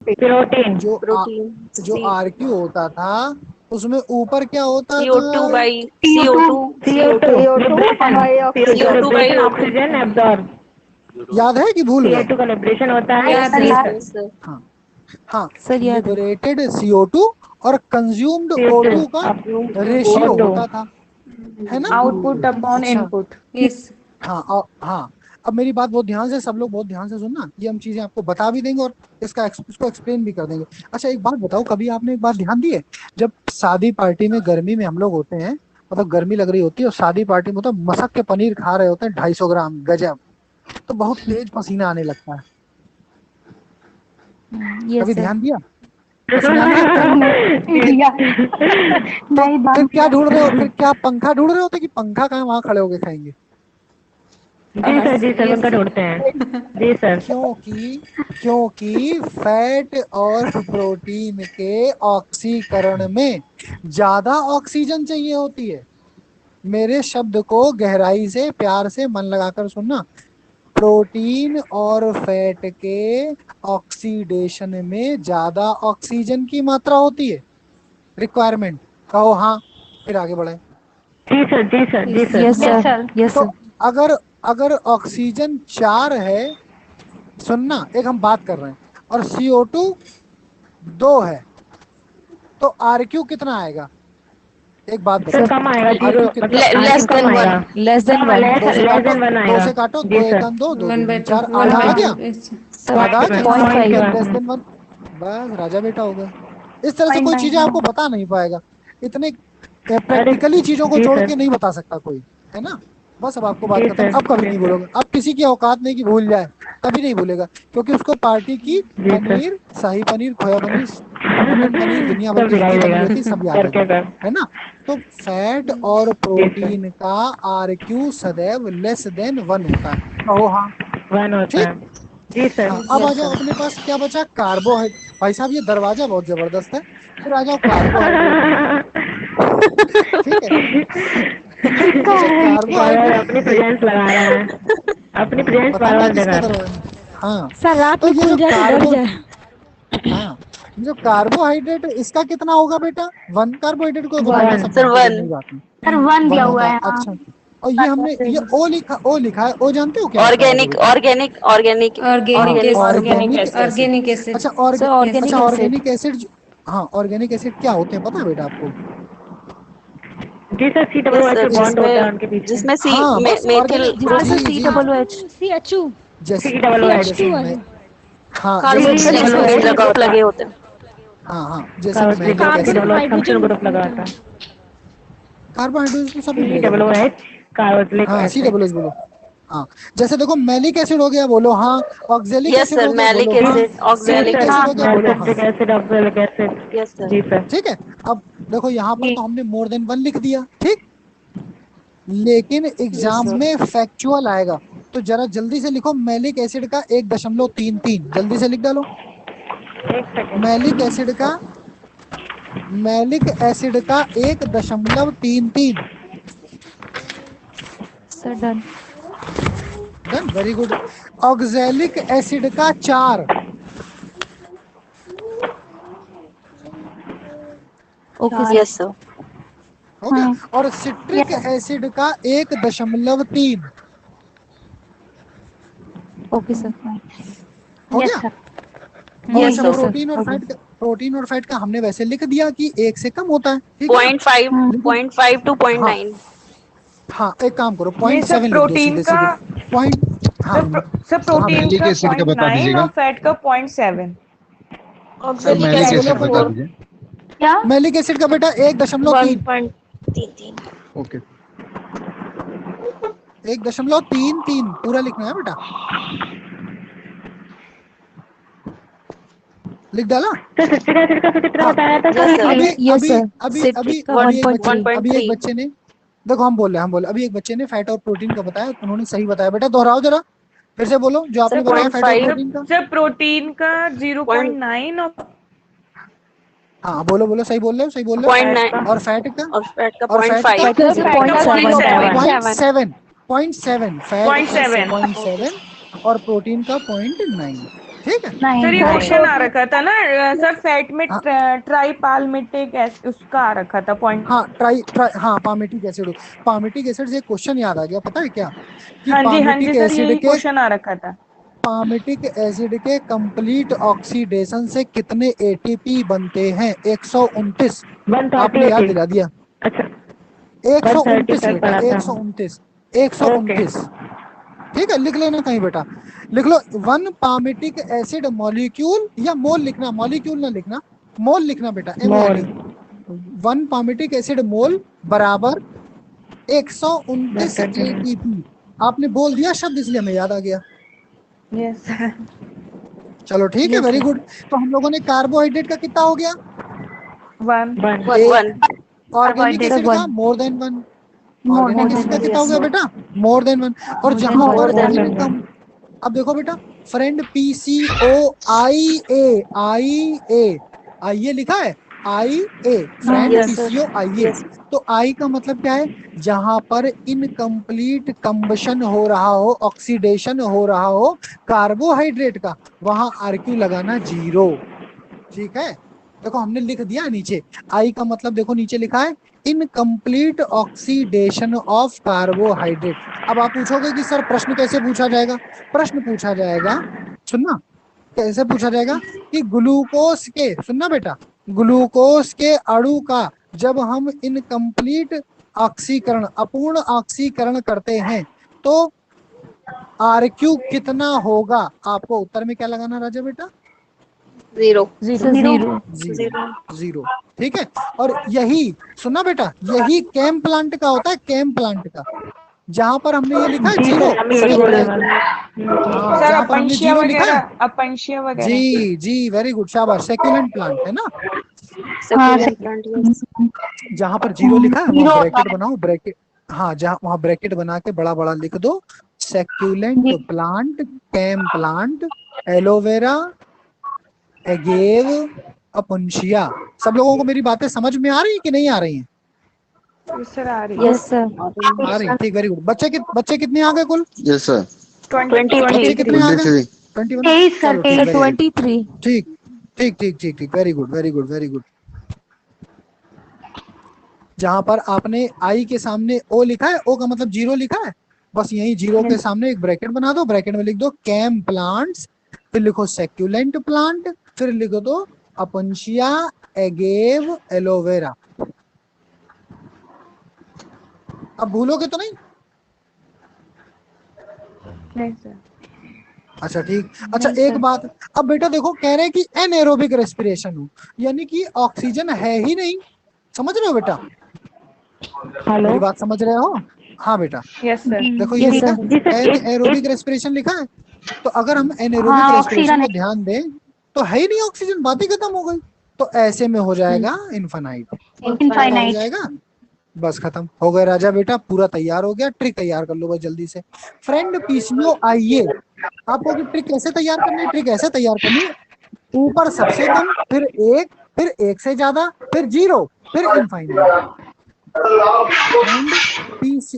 Protein. जो RQ होता था उसमें ऊपर क्या होता था? CO2 by CO2 CO2 CO2 by O2। Oxygen absorb. याद है कि भूल गए? CO2 का लिबरेशन होता है। Yes yes sir. हाँ हाँ, सर याद है। लिबरेटेड CO2 और कंज्यूम्ड CO2 O2 का रेशियो O2। होता था, है ना? आउटपुट अपॉन अच्छा, इनपुट। यस हाँ हाँ, अब मेरी बात बहुत ध्यान से, सब लोग बहुत ध्यान से सुनना, ये हम चीजें आपको बता भी देंगे और इसको एक्सप्लेन भी कर देंगे। अच्छा एक बात बताओ, कभी आपने एक बात ध्यान दी है, जब शादी पार्टी में गर्मी में हम लोग होते हैं, मतलब गर्मी लग रही होती है और शादी पार्टी में तो मसक के पनीर खा रहे होते हैं 250 ग्राम, गजब, तो बहुत तेज पसीना आने लगता है। यस कभी सर। ध्यान दिया? पसीना आने लगता है। तो फिर क्या ढूंढ रहे हो, फिर क्या पंखा ढूंढ रहे होते कि पंखा कहाँ वहां खड़े होके खाएंगे? जी सर पंखा ढूंढते हैं। जी सर। क्योंकि फैट और प्रोटीन के ऑक्सीकरण में ज्यादा ऑक्सीजन चाहिए होती है। मेरे शब्द को गहराई से प्यार से मन लगाकर सुनना, प्रोटीन और फैट के ऑक्सीडेशन में ज्यादा ऑक्सीजन की मात्रा होती है। रिक्वायरमेंट कहो हाँ, फिर आगे बढ़े। जी सर जी सर जी सर। Yes sir. यस तो सर। अगर अगर ऑक्सीजन 4 है, सुनना एक हम बात कर रहे हैं, और CO2 2 है, तो RQ कितना आएगा? एक बात सर बताओ, कम आएगा, जीरो RQ कितना? मतलब लेस RQ कम देन आएगा। 1। Less than one. दो से काटो, वन दो आएगा। से काटो, जी 2 एक सर। 2, 2 1 2 बाई 4, 2 आधा आ गया, सर आधा आ गया, 0.5 लेस देन 1, बस राजा बेटा हो गए। इस तरह से कोई चीजें आपको बता नहीं पाएगा, इतने अरे प्रैक्टिकली चीजों को जी जोड़ सर। के नहीं बता सकता कोई, है ना? बस अब आपको बात जी खत्म, सर अब कभी जी नहीं सर बोलोगे, अब किसी की औकात नहीं कि भूल जाए, कभी नहीं भूलेगा, क्योंकि उसको पार्टी की जी सर। पनीर, शाही पनीर, खोया पनीर, मटन पनीर, दुनिया भर सब की दिखाई जितनी पनीर देगा होती है सब याद करके होगी, सर। है ना? तो फैट और जी सर। प्रोटीन का RQ सदैव लेस देन 1 होता है। कहो हाँ। वन होता ठीक, है। जी सर। हाँ, अब आ जाओ, अपने पास क्या बचा? कार्बोहाइड्रेट। भाई साहब ये दरवाजा बहुत जबरदस्त है, फिर आ जाओ कार्बोहाइड्रेट में। ठीक है, अच्छा बार अपनी कार्बोहाइड्रेट, प्रेजेंस लगा रहा है, अपनी प्रेजेंस पता बार नहीं बार किसका जगा रहा दरवाजा। हाँ, सर रात तो में ये खुल जो जाए तो डर कार्बो, जाए। हाँ, जो कार्बोहाइड्रेट इसका कितना होगा बेटा? 1 कार्बोहाइड्रेट को तो बेटा वन। सब सर जानते हैं, 1। नहीं बात नहीं, सर 1 दिया 1 हुआ होता है। है। हाँ, अच्छा, और ये हमने ये ओ लिखा है, ओ जानते हो क्या होता है आगे ऑर्गेनिक बेटा? Organic organic organic organic organic acid. Organic acid. अच्छा, सर अच्छा ऑर्गेनिक एसिड। ऑर्गेनिक एसिड, हाँ ऑर्गेनिक एसिड क्या होते हैं पता है बेटा आपको? जी sir yes COOH sir, bond होता है जिसमें उनके बीच में। जिसमें सी हाँ बस मेथिल ऑर्गेनिक, जिसमें ग्रुप। सर जी सी जी, double O H C H U जैसे सी एच जैसे टू मैं, है। हाँ जैसे carboxylic malic acid acid, group लगे होते हैं। हाँ हाँ, जैसे carboxylic malic acid acid, carbon COOH functional hydrogen group लगा होता है। कार्बोहाइड्रेट तो सभी मिलेगा बेटा। COOH कार्बोक्सिलिक हाँ एसिड। COOH बोलो, हाँ, जैसे देखो मैलिक एसिड हो गया बोलो हाँ, ऑक्जेलिक यस एसिड सर, हो गया बोलो मैलिक हाँ, एसिड जी oxalic citric sir acid acid. हो गया बोलो हाँ। Citric acid oxalic acid. Yes sir. जी सर। ठीक है, अब देखो यहाँ पर तो हमने मोर देन 1 लिख दिया, ठीक, लेकिन यस एग्जाम सर। में फैक्चुअल आएगा, तो जरा जल्दी से लिखो, मैलिक एसिड का 1.33, जल्दी से लिख डालो। एक सेकेंड। मैलिक एसिड का 1.33। Sir done. Done, very good. Oxalic acid का 4। Okay sir. Yes sir. हो गया, और सिट्रिक एसिड का 1.3। Okay sir. हो गया। और यस अच्छा, सर। प्रोटीन और फैट का हमने वैसे लिख दिया कि 1 से कम होता है, ठीक है ना? 0.5 लेकिन 0.5 to हाँ 0.9। हाँ, एक काम करो, ये सब 0.7 लिख दो प्रोटीन सीधे का। सीधे, पॉइंट, हाँ सर हाँ प्रोटीन बेटा, मैलिक का एसिड का बता 0.9 दीजिएगा और फैट का 0.7। सर, ऑक्सैलिक मैलिक एसिड का एसिड बता 4। दीजिए। मैलिक एसिड का बेटा 1.33। 1.33। ओके, 1.33 पूरा लिखना है बेटा, लिख डाला? सर सिट्रिक एसिड का कितना हाँ, बताया था यस सर? सर। अभी यस अभी सर। अभी अभी सिट्रिक का अभी एक बच्चे 1.3। ने, देखो हम बोले अभी एक बच्चे ने फैट और प्रोटीन का बताया, उन्होंने सही बताया बेटा, दोहराओ जरा, फिर से बोलो जो सर आपने बताया फैट और 0.5। प्रोटीन का। सर प्रोटीन का 0.9 और हाँ बोलो बोलो, सही बोल रहे हो, सही बोल रहे पॉइंट हो। 9 और फैट का? और फैट का और फैट का? 0.5। फैट का सर 0.7 0.7, फैट का 0.7। 0.7 और प्रोटीन का 0.9। ठीक है। सर ये क्वेश्चन आ रखा था ना सर, फैट में हाँ। ट्राइपाल्मिटिक एसिड उसका आ रखा था पॉइंट। हाँ हाँ पामेटिक एसिड। पामेटिक एसिड से एक क्वेश्चन याद आ गया, पता है क्या, कि हाँ जी पामेटिक सर, एसिड यही के क्वेश्चन आ रखा था। पामेटिक एसिड के कंप्लीट ऑक्सीडेशन से कितने एटीपी बनते हैं? 129। आपने याद 130 दिला दिया। अच्छा 129 135 बेटा, पढ़ा था। 129 129। ठीक है, लिख लेना कहीं बेटा, लिख लो। 1 पामेटिक एसिड मॉलिक्यूल, या मोल लिखना, मॉलिक्यूल ना लिखना, मोल लिखना बेटा, MOL। 1 पामेटिक एसिड मोल बराबर 129 एटीपी। आपने बोल दिया शब्द, इसलिए हमें याद आ गया। Yes sir. चलो ठीक है, वेरी गुड। तो हम लोगों ने कार्बोहाइड्रेट का कितना हो गया? 1 1 ऑर्गेनिक एसिड का मोर देन 1। ऑर्गेनिक एसिड का कितना हो गया बेटा? More than 1। और जहां पर इनकम, अब देखो बेटा, फ्रेंड PCOIA, आईए लिखा है, IA, friend Yes, sir. PCOIA। Yes. तो आई का मतलब क्या है? जहां पर इनकम्प्लीट कंबशन हो रहा हो, ऑक्सीडेशन हो रहा हो कार्बोहाइड्रेट का, वहां RQ लगाना 0। ठीक है, देखो हमने लिख दिया नीचे। आई का मतलब देखो नीचे लिखा है इनकम्प्लीट ऑक्सीडेशन ऑफ कार्बोहाइड्रेट। अब आप पूछोगे कि सर प्रश्न कैसे पूछा जाएगा? प्रश्न पूछा जाएगा, सुनना, कैसे पूछा जाएगा कि ग्लूकोज के, सुनना बेटा, ग्लूकोज के अणु का जब हम इनकम्प्लीट ऑक्सीकरण, अपूर्ण ऑक्सीकरण करते हैं तो RQ कितना होगा? आपको उत्तर में क्या लगाना राजा बेटा? 0 जीरो। ठीक है, और यही सुनना बेटा, यही कैम प्लांट का होता है, कैम प्लांट का, जहां पर हमने ये लिखा है 0। सर जहां पर हमने अपंशिया 0 लिखा है, वगैरह, अपंशिया वगैरह। जी वेरी गुड, शाबाश, सेक्युलेंट प्लांट है ना। succulent plant, yes. जहां पर 0 लिखा है वहां ब्रैकेट बनाओ, ब्रैकेट, हाँ जहां वहां ब्रैकेट बना के बड़ा बड़ा लिख दो, succulent plant, CAM plant, aloe vera, agave, opuntia. सब लोगों को मेरी बातें समझ में आ रही है कि नहीं आ रही हैं? यस सर आ रही है। Yes sir. आ रही है, ठीक, वेरी गुड। बच्चे कितने आ गए कुल? Yes sir. 23 बच्चे कितने आ गए? 23। 21। चलो ठीक, very good। 23। ठीक ठीक ठीक ठीक ठीक, very good very good very good. जहां पर आपने आई के सामने ओ लिखा है, ओ का मतलब 0 लिखा है, बस यही 0 के सामने एक ब्रैकेट बना दो, ब्रैकेट में लिख दो कैम प्लांट्स, फिर लिखो सेक्युलेंट प्लांट, फिर लिख दो अपंशिया, एगेव, एलोवेरा। अब भूलोगे तो नहीं? नहीं सर। अच्छा ठीक। अच्छा एक बात, अब बेटा देखो, कह रहे हैं कि एनएरोबिक रेस्पिरेशन हो, यानी कि ऑक्सीजन है ही नहीं। समझ रहे हो बेटा? मेरी बात समझ रहे हो? हाँ बेटा, यस सर। देखो ये लिखा एनएरोबिक रेस्पिरेशन लिखा है, तो अगर हम एनएरोबिक रेस्पिरेशन को ध्यान दें तो है ही नहीं ऑक्सीजन, बात ही खत्म हो गई। तो ऐसे में हो जाएगा इनफाइनाइट, हो जाएगा, बस खत्म हो गए राजा बेटा, पूरा तैयार हो गया। ट्रिक तैयार कर लो भाई जल्दी से। फ्रेंड PCOIA, आपको ट्रिक कैसे तैयार करनी है? ट्रिक ऐसे तैयार करनी है, ऊपर सबसे कम, फिर 1, फिर 1 से ज्यादा, फिर 0, फिर इनफाइनाइट।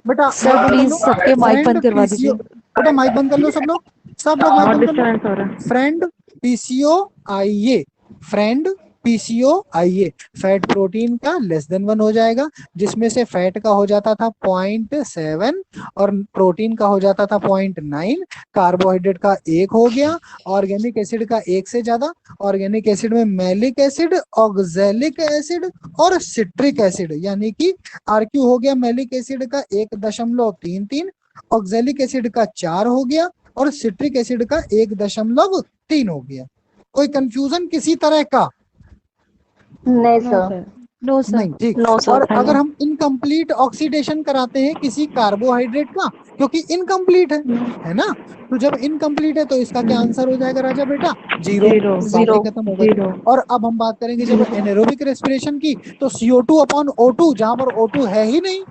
बेटा सर प्लीज सबके माइक बंद करवा दीजिए। बेटा माइक बंद कर लो सब लोग, माइक बंद कर लो। Friend PCOIA, friend PCOIA, fat protein का लेस देन 1 हो जाएगा, जिसमें से फैट का हो जाता था 0.7 और प्रोटीन का हो जाता था 0.9, कार्बोहाइड्रेट का 1 हो गया, ऑर्गेनिक एसिड का 1 से ज्यादा। ऑर्गेनिक एसिड में मैलिक एसिड, ऑक्सैलिक एसिड और सिट्रिक एसिड, यानी कि RQ हो गया मैलिक एसिड का 1.33, ऑक्सैलिक एसिड का 4 हो गया और सिट्रिक एसिड का 1.3 हो गया। कोई कंफ्यूजन किसी तरह का? नहीं सर। No sir. नहीं, ठीक। No, sir. और अगर हम इनकम्प्लीट ऑक्सीडेशन कराते हैं किसी कार्बोहाइड्रेट का, क्योंकि इनकम्प्लीट है ना, तो जब इनकम्प्लीट है तो इसका क्या आंसर हो जाएगा राजा बेटा? 0। खत्म हो गई। और अब हम बात करेंगे जब एनारोबिक रेस्पिरेशन की, तो CO2/O2, जहां पर O2 है ही नहीं,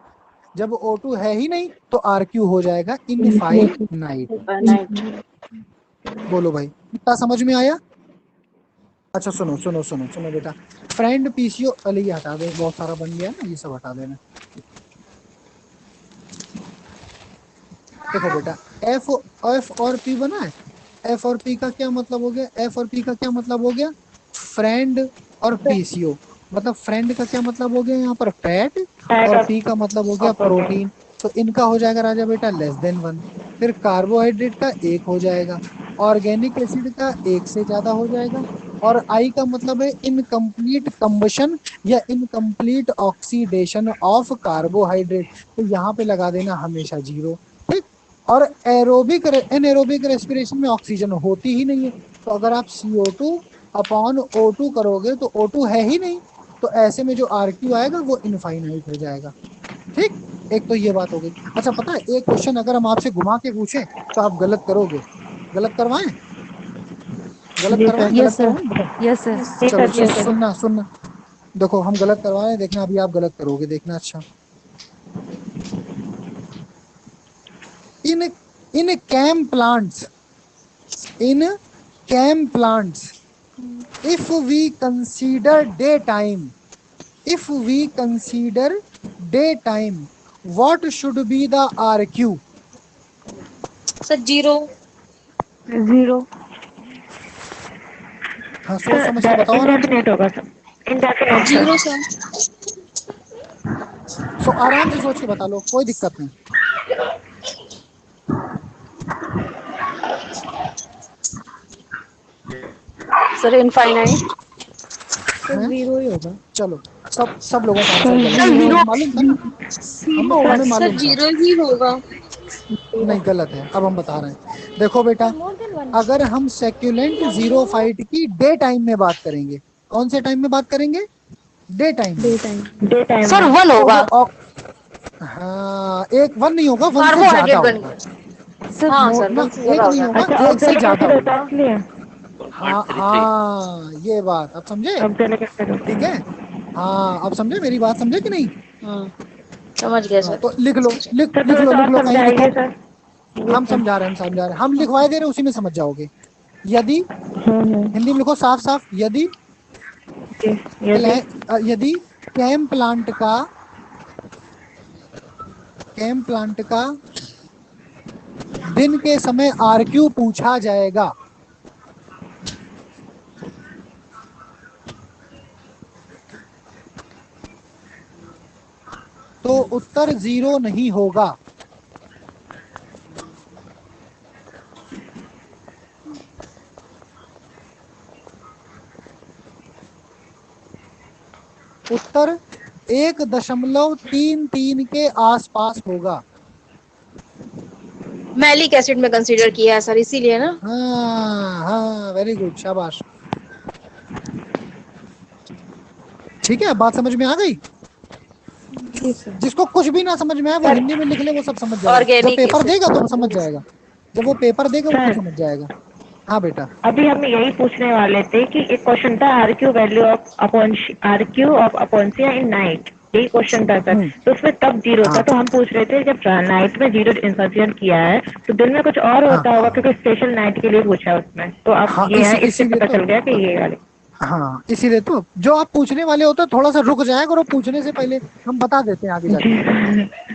जब O2 है ही नहीं तो RQ हो जाएगा इनफाइनाइट। बोलो भाई, कितना समझ में आया? अच्छा सुनो सुनो सुनो सुनो बेटा, फ्रेंड PCO, अरे ये हटा दे, बहुत सारा बन गया ना, ये सब हटा देना। देखो बेटा, F और P बना है, एफ और पी का क्या मतलब हो गया? एफ और पी का क्या मतलब हो गया? फ्रेंड और पीसीओ। मतलब फ्रेंड का क्या मतलब हो गया यहाँ पर? फैट। और पी का मतलब हो गया प्रोटीन। तो इनका हो जाएगा राजा बेटा <1। फिर कार्बोहाइड्रेट का 1 हो जाएगा, ऑर्गेनिक एसिड का 1 से ज्यादा हो जाएगा, और आई का मतलब है इनकम्प्लीट कंबशन या इनकम्प्लीट ऑक्सीडेशन ऑफ कार्बोहाइड्रेट। तो यहाँ पे लगा देना हमेशा 0। ठीक। और एरोबिक एनएरोबिक रेस्पिरेशन में ऑक्सीजन होती ही नहीं है, तो अगर आप CO2 अपॉन O2 करोगे तो O2 है ही नहीं, तो ऐसे में जो RQ आएगा वो इनफाइनाइट हो जाएगा। ठीक। एक तो ये बात हो गई। अच्छा पता है, एक क्वेश्चन अगर हम आपसे घुमा के पूछें तो आप गलत करोगे। गलत करवाएं? गलत जी करवाएं? सर। गलत यस सर, करवाएं? Yes sir. जी चलो सर, जी सर। सुनना सुनना। देखो हम गलत करवा रहे हैं, देखना अभी आप गलत करोगे, देखना। अच्छा, in in CAM plants, in CAM plants, if we consider daytime, if we consider daytime, what should be the RQ? Sir 0। 0। हाँ सोच समझ के बताओ आराम से। इंडेफिनेट होगा सर, इंडेफिनेट सर। 0 सर। सो आराम से सोच के बता लो, कोई दिक्कत नहीं। Sir infinite. हैं? 0 ही होगा। चलो सब लोगों का आंसर गलत है। हमें मालूम था ना, हमें सर मालूम था। 0 ही होगा। नहीं गलत है, अब हम बता रहे हैं। देखो बेटा, अगर हम सेक्युलेंट जीरोफाइट की डे टाइम में बात करेंगे, कौन से टाइम में बात करेंगे? डे टाइम में। डे टाइम सर में 1 तो होगा। वो हाँ, एक 1 नहीं होगा, 1 से ज्यादा कार्बोहाइड्रेट होगा। बन। सर हाँ सर ना 1 से एक ज्यादा नहीं होगा। होगा, अच्छा, 1 से ऑक्जेलिक ज्यादा एसिड होगा। होता है इसलिए। हाँ हाँ, ये बात अब समझे? ऑक्जेलिक एसिड होता ठीक है। है। हाँ अब समझे, मेरी बात समझे कि नहीं? समझ गया हाँ सर। तो लिख लो, लिख सर लिख थोड़ा लो, सा लिख और लो, कहीं लिखो। समझाइए सर। जी हम सर। समझा रहे हैं, हम समझा रहे हैं, हम लिखवाए दे रहे हैं, उसी में समझ जाओगे। यदि, हम्म। हिंदी में लिखो साफ साफ, यदि जी। यदि यदि कैम प्लांट का, कैम प्लांट का दिन के समय RQ पूछा जाएगा, तो उत्तर 0 नहीं होगा। उत्तर 1.33 के आसपास होगा। मैलिक एसिड में कंसीडर किया है सर, इसीलिए ना। हाँ हाँ, वेरी गुड, शाबाश। ठीक है, बात समझ में आ गई? जी सर। जिसको कुछ भी ना समझ में आए वो सर हिंदी में लिख ले, वो सब समझ जाएगा। जब ऑर्गेनिक पेपर देगा तो वो समझ एसिड। जाएगा। जब वो पेपर देगा वो खुद सर समझ जाएगा। हाँ बेटा। अभी हम यही पूछने वाले थे कि एक क्वेश्चन था RQ वैल्यू ऑफ अपॉन RQ of opuntia in night, यही क्वेश्चन था सर। तो उसमें तब 0 था, हाँ तो हम पूछ रहे थे जब नाइट में 0 इंसर्शन किया है तो दिन में कुछ और हाँ होता होगा, क्योंकि स्पेशल नाइट के लिए पूछा है उसमें। तो अब हाँ, ये है, इससे इसीलिए पता तो। चल गया कि ये वाले। हाँ इसीलिए तो, जो आप पूछने वाले होते हैं थोड़ा सा रुक जाएगा, और वो पूछने से पहले हम बता देते हैं आगे जी जाके।